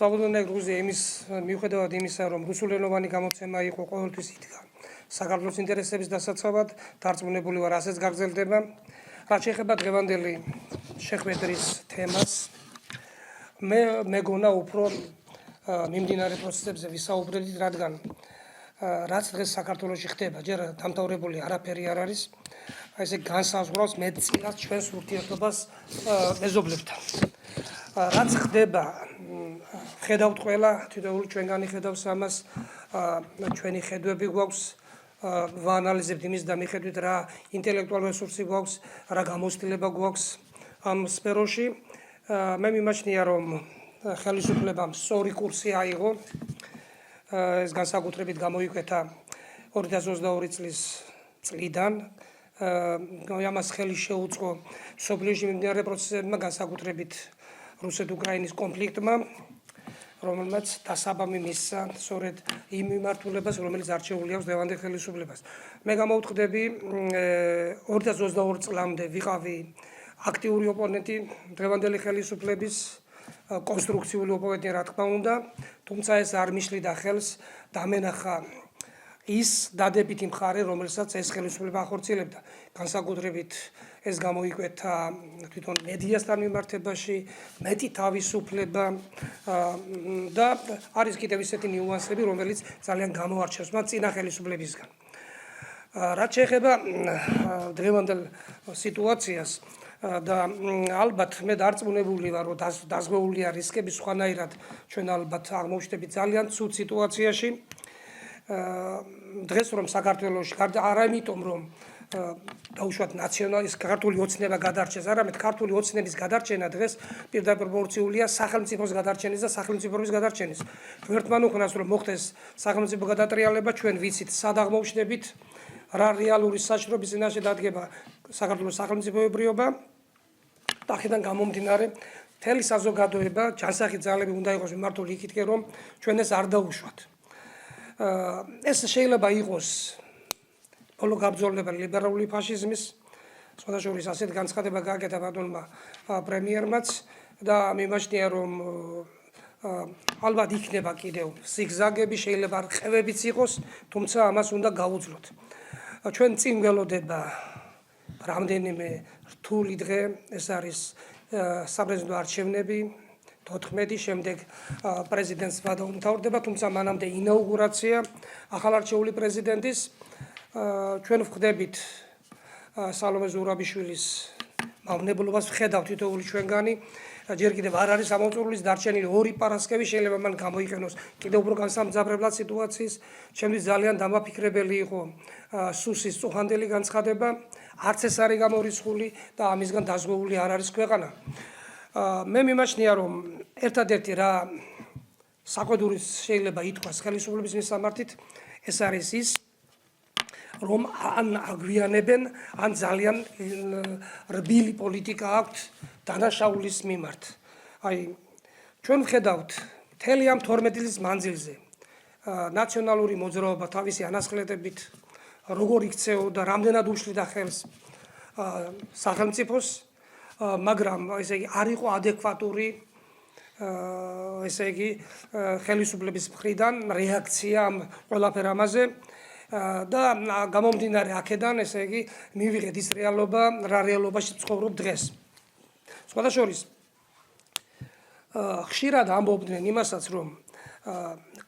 Swobodna Gruzia იმის მიუხედავად იმისა, რომ რუსულენოვანი გამოცემა იყო ყოველთვის იდგა საქართველოს ინტერესების დასაცავად, დარწმუნებული ვარ, ასეც გაგრძელდება. რაც შეეხება დღევანდელი შეხვედრის თემას, მე მეგონა უფრო მიმდინარე პროცესებზე ვისაუბრებთ, რადგან რაც დღეს საქართველოში ხდება, ჯერ დამთავრებული არაფერი არ არის, ესე განსაზღვრავს მეტწილად ჩვენს ურთიერთობას მეზობლებთან. რაც ხდება, ხედავთ ყველა, თითოეული ჩვენგანი ხედავს ამას, ჩვენი ხედვები გვაქვს, ვაანალიზებთ იმის და მიხედვით რა ინტელექტუალური რესურსი გვაქვს, რა გამოცდილება გვაქვს ამ სფეროში. მე მიმაჩნია, რომ ხელისუფლებამ სწორი კურსი აიღო. ეს განსაკუთრებით გამოიკვეთა 2022 წლიდან. ამას ხელი შეუწყო სოფლიოში მიმდინარე პროცესებმა, განსაკუთრებით რუსეთ-უკრაინის კონფლიქტმა, რომელმაც დასაბამი მისცა სწორედ იმ მიმართულებას, რომელიც არჩეული აქვს დღევანდელ ხელისუფლებას. მე გამოვთქვდები 2022 წლამდე ვიყავი აქტიური ოპონენტი დღევანდელი ხელისუფლების, კონსტრუქციული ოპონენტი, რა თქმა უნდა, თუმცა ეს არ მიშლიდა ხელს დამენახა ის დადებითი მხარე, რომელსაც ეს ხელისუფლება ახორციელებდა. განსაკუთრებით ეს გამოიკვეთა თვითონ მედიასთან მიმართებაში, მეტი თავისუფლება და არის კიდევ ისეთი ნიუანსები, რომელიც ძალიან გამოარჩევს მათ წინა ხელისუფლებისგან. რაც შეეხება დღევანდელ სიტუაციას და ალბათ მე დარწმუნებული ვარ, რომ დაზღვეულია რისკები, სხვანაირად ჩვენ ალბათ აღმოვჩნდებით ძალიან ცუდ სიტუაციაში. დღეს რომ საქართველოში არა იმიტომ რომ დაუშვათ ნაციონალის ქართული ოცნება გადარჩეს, არამედ ქართული ოცნების გადარჩენა დღეს პირდაპირ პროპორციულია სახელმწიფოს გადარჩენის და სახელმწიფოების გადარჩენის. ღმერთმა უხნას რომ მოხდეს სახელმწიფო გადატრიალება, ჩვენ ვიცით სად აღმოვჩნდებით, რა რეალური საჭიროების წინაშე დადგება საქართველოს სახელმწიფოებრიობა. აქედან გამომდინარე, მთელი საზოგადოება, ჯანსაღი ძალები უნდა იყოს მიმართული იქითკენ, რომ ჩვენ ეს არ დაუშვათ. ეს შეიძლება იყოს ბოლო გაბრძოლება ლიბერალური ფაშიზმის, სხვადასხვა ასეთ განცხადება გააკეთა ბატონმა პრემიერმაც და მიმაჩნია, რომ ალბათ იქნება კიდევ ზიგზაგები, შეიძლება რყევებიც იყოს, თუმცა ამას უნდა გავუძლოთ. ჩვენ წინ ველოდება რამდენიმე რთული დღე, ეს არის საპრეზიდენტო არჩევნები, 14 შემდეგ პრეზიდენტს ვადა უმთავრდება, თუმცა მანამდე ინაუგურაცია ახალარჩეული პრეზიდენტის. ჩვენ ვხვდებით სალომე ზურაბიშვილის მავნებლობას, ვხედავთ თითოეული ჩვენგანი, ჯერ კიდევ არ არის ამოწურულის დარჩენილი ორი პარასკევი, შეიძლება მან გამოიყენოს კიდევ უფრო განსამძაფრებლად სიტუაციის. ჩემთვის ძალიან დამაფიქრებელი იყო სუსის წუხანდელი განცხადება, არც ეს არის გამორიცხული და ამისგან დაზღვეული არ არის ქვეყანა. მე მიმაჩნია, რომ ერთადერთი რა საყვედური შეიძლება ითქვას ხელისუფლების მისამართით, ეს არის ის, რომ ან აგვიანებენ, ან ძალიან რბილი პოლიტიკა აქვთ დანაშაულის მიმართ. აი, ჩვენ ვხედავთ მთელი ამ 12 წლის მანძილზე ნაციონალური მოძრაობა თავისი ანასხლეტებით როგორ იქცეოდა, რამდენად უშლიდა ხელს სახელმწიფოს, მაგრამ ესე იგი არ იყო ადეკვატური ესე იგი ხელისუფლების მხრიდან რეაქცია ამ ყველაფერ ამაზე და გამომდინარე აქედან ესე იგი მივიღეთ ის რეალობა, რა რეალობაში ცხოვრობ დღეს. სხვადასხვა ხშირად ამბობდნენ იმასაც, რომ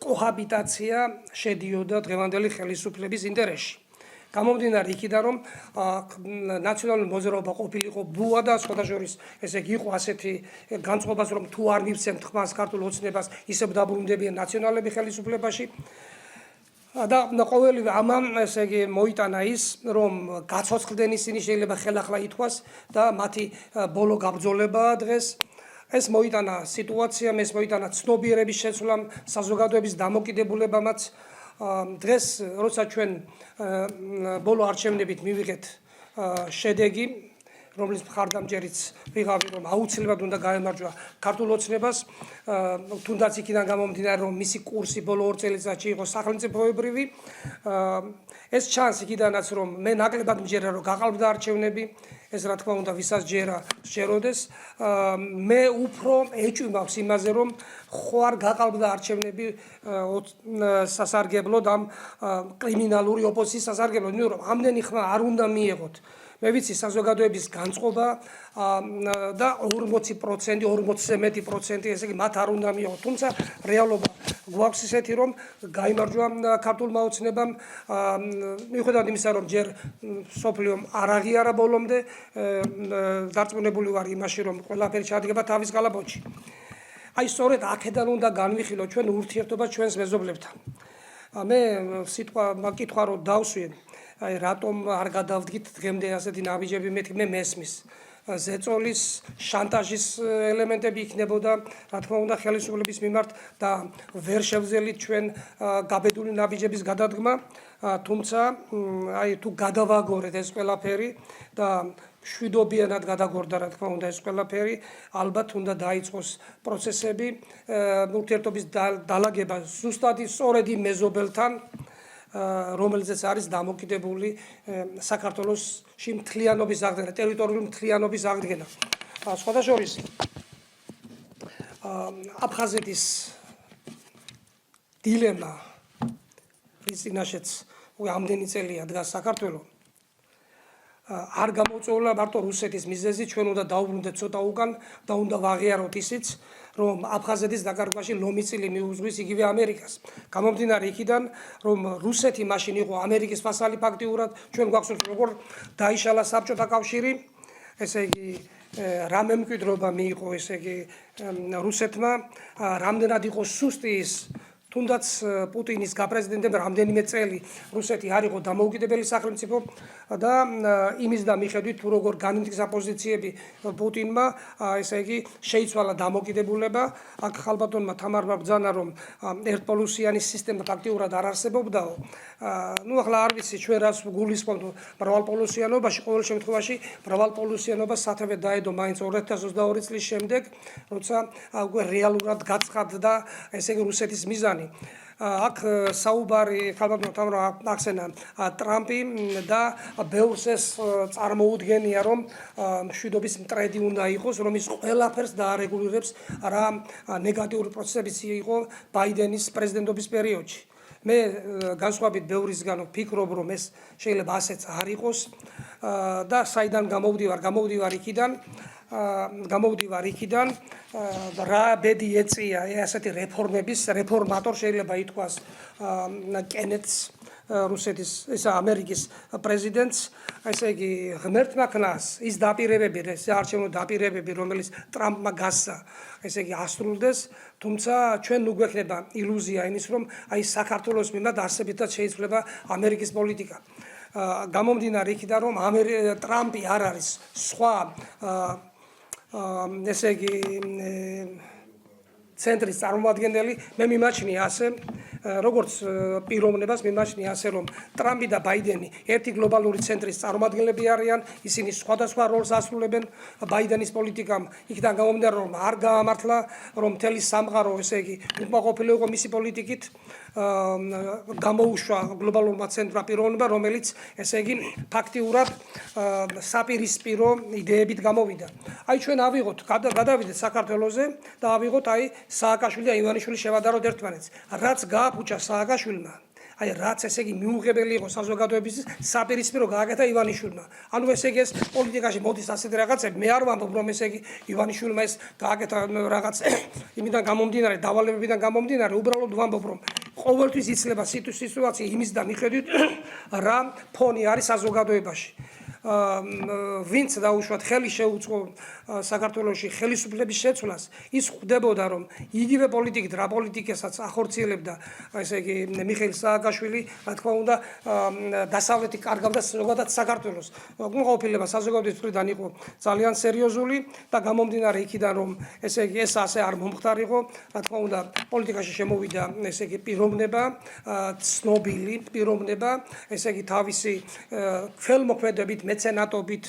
კოჰაბიტაცია შედიოდა დღევანდელი ხელისუფლების ინტერესში. გამომდინარე იქიდან, რომ ნაციონალური მოძრაობა ყოფილიყო ბუა და სხვადასხვა ესე იგი იყო ასეთი განწყობას, რომ თუ არ მივცემთ ხმას ქართულ ოცნებას, ისევ დაბრუნდებიან ნაციონალები ხელისუფლებაში. და ყოველივე ამან ესე იგი მოიტანა ის, რომ გაცოცხლდნენ ისინი, შეიძლება ხელახლა ითქვას და მათი ბოლო გაბრძოლებაა დღეს. ეს მოიტანა სიტუაციამ, ეს მოიტანა ცნობიერების შეცვლამ, საზოგადოების დამოკიდებულებამაც. დღეს როცა ჩვენ ბოლო არჩევნებით მივიღეთ შედეგი, რომლის მხარდამჭერიც ვიღავი, რომ აუცილებლად უნდა გაემარჯვა ქართულ ოცნებას, თუნდაც იქიდან გამომდინარე, რომ მისი კურსი ბოლო 2 წელიწადში იყო სახელმწიფოებრივი. ეს ჩანს იქიდანაც, რომ მე ნაკლებად მჯერა, რომ გაყალბდა არჩევნები, ეს რა თქმა უნდა ვისაც ჯერა სჯეროდეს. მე უფრო ეჭვი მაქვს იმაზე, რომ ხო არ გაყალბდა არჩევნები სასარგებლოდ ამ კრიმინალური ოპოზიციის სასარგებლოდ, იმიტომ რომ ამდენი ხმა არ უნდა მიიღოთ. მე ვიცი საზოგადოების განწყობა და 40%, 40-ზე მეტი პროცენტი, ესე იგი მათ არ უნდა მიიღოთ. თუმცა რეალობა გვაქვს ისეთი, რომ გაიმარჯვა ქართულმა ოცნებამ, მიუხედავად იმისა, რომ ჯერ სოფლიომ არ აღიარა ბოლომდე, დარწმუნებული ვარ იმაში, რომ ყველაფერი ჩადგება თავის გალაბოჩი. აი სწორედ აქედან უნდა განვიხილოთ ჩვენ ურთიერთობა ჩვენს მეზობლებთან. მე კითხვა რომ დავსვი, აი რატომ არ გადავდგით დღემდე ასეთი ნაბიჯები, მე მესმის ზეწოლის შანტაჟის ელემენტები იქნებოდა, რა თქმა უნდა ხელისუფლების მიმართ და ვერ შევძელით ჩვენ გაბედული ნაბიჯების გადადგმა, თუმცა აი თუ გადავაგორეთ ეს ყველაფერი და შვიდობიანად გადაგორდა რა თქმა უნდა ეს ყველაფერი, ალბათ უნდა დაიწყოს პროცესები ურთიერთობის დალაგება ზუსტად სწორედ იმ მეზობელთან, რომელზეც არის დამოკიდებული საქართველოსში მთლიანობის აღდგენა, ტერიტორიული მთლიანობის აღდგენა. სხვადასხვა აფხაზეთის დილემა, რის წინაშეც ამდენი წელია დგას საქართველო, არ გამოწვეულა მარტო რუსეთის მიზეზი, ჩვენ უნდა დაუბრუნდეთ ცოტა უკან და უნდა ვაღიაროთ ისიც, რომ აფხაზეთის დაკარგვაში ლომიწილი მიუძღვის იგივე ამერიკას. გამომდინარე იქიდან, რომ რუსეთი მაშინ იყო ამერიკის ვასალი ფაქტიურად, ჩვენ გვახსოვს როგორ დაიშალა საბჭოთა კავშირი, ესე იგი რა მემკვიდრეობა მიიღო ესე იგი რუსეთმა, რამდენად იყო სუსტი ის თუნდაც პუტინის გაპრეზიდენტებმა რამდენიმე წელი რუსეთი არ იყო დამოუკიდებელი სახელმწიფო და იმის და მიხედვით თუ როგორ განიცდის აპოზიციები პუტინმა, ესე იგი შეიცვალა დამოუკიდებულება. აქ ხალბატონმა თამარმა ბრძანა, რომ ერთპოლუსიანი სისტემა ფაქტიურად არ არსებობდაო. ნუ ახლა არ ვიცი ჩვენ რას გულისხმობთ მრავალპოლუსიანობაში, ყოველ შემთხვევაში მრავალპოლუსიანობა სათავე დაედო მაინც 2022 წლის შემდეგ, როცა უკვე რეალურად გაცხადდა ესე იგი რუსეთის მიზანი. აქ საუბარი ხალბატონმა თამარმა ახსენა ტრამპი და ბევრს ეს წარმოუდგენია, რომ მშვიდობის მტრედი უნდა იყოს, რომ ის ყველაფერს დაარეგულირებს, რა ნეგატიური პროცესებიც იყო ბაიდენის პრეზიდენტობის პერიოდში. მე განსხვავებით ბევრისგან ვფიქრობ, რომ ეს შეიძლება ასეც არ იყოს და საიდან გამოვდივარ იქიდან რა ბედი ეწია ასეთი რეფორმების რეფორმატორ შეიძლება ითქვას კენეტს რუსეთის ესა ამერიკის პრეზიდენტს, ესე იგი ღმერთმა ქნას ის დაპირებები, ეს არჩევნო დაპირებები, რომელიც ტრამპმა გასცა, ესე იგი ასრულდეს, თუმცა ჩვენ ნუ გვექნება ილუზია იმის, რომ აი საქართველოს მიმართ არსებითად შეიძლება ამერიკის პოლიტიკა. გამომდინარე იქიდან, რომ ტრამპი არ არის სხვა ესე იგი ცენტრის წარმომადგენელი, მე მიმაჩნია ასე, როგორც პიროვნებას მიმაჩნია ასე, რომ ტრამპი და ბაიდენი ერთი გლობალური ცენტრის წარმომადგენლები არიან, ისინი სხვადასხვა როლს ასრულებენ ბაიდენის პოლიტიკამ, იქიდან გამომდინარე, რომ არ გაამართლა, რომ მთელი სამყარო ესე იგი უკმაყოფილი იყო მისი პოლიტიკით, გამოუშვა გლობალურმა ცენტრმა პიროვნება, რომელიც ესე იგი ფაქტიურად საპირისპირო იდეებით გამოვიდა. აი ჩვენ გადავიდეთ საქართველოზე და ავიღოთ აი სააკაშვილი და ივანიშვილი შევადაროთ ერთმანეთს. რაც გააფუჭა სააკაშვილმა, აი რაც ესე იგი მიუღებელი იყო საზოგადოების საპირისპირო გააკეთა ივანიშვილმა. ანუ ესე იგი ეს პოლიტიკაში მოდის ასეთი რაღაცები, მე არ ვამბობ, რომ ესე იგი ივანიშვილმა ეს გააკეთა რაღაც იმიდან გამომდინარე, დავალებებიდან გამომდინარე, უბრალოდ ვამბობ, რომ ყოველთვის იცლება სიტუაცია იმის და მიხედვით რა ფონი არის საზოგადოებაში. ვინც დაუშვათ ხელი შეუწყო საქართველოში ხელისუფლების შეცვლას, ის ხვდებოდა, რომ იგივე პოლიტიკით რა პოლიტიკასაც ახორციელებდა ესე იგი მიხეილ სააკაშვილი, რა თქმა უნდა დასავლეთი კარგავდა ზოგადად საქართველოს. უკმაყოფილება საზოგადოების მხრიდან იყო ძალიან სერიოზული და გამომდინარე იქიდან, რომ ესე იგი ეს ასე არ მომხდარიყო, რა თქმა უნდა პოლიტიკაში შემოვიდა ესე იგი პიროვნება, ცნობილი პიროვნება, ესე იგი თავისი ხელმოქმედებით, მეცენატობით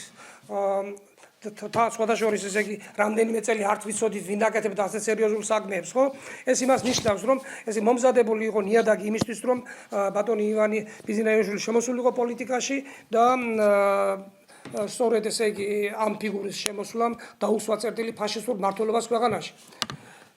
სხვადასხვა ესე იგი რამდენიმე წელი არ ვიცოდით ვინ აკეთებდა ასე სერიოზულ საქმეებს, ხო? ეს იმას ნიშნავს, რომ ეს მომზადებული იყო ნიადაგი იმისთვის, რომ ბატონი ივანი ბიზნაიაშვილი შემოსულიყო პოლიტიკაში და სწორედ ესე იგი ამ ფიგურის შემოსვლამ დაუსვა წერტილი ფაშისტურ მმართველობას ქვეყანაში.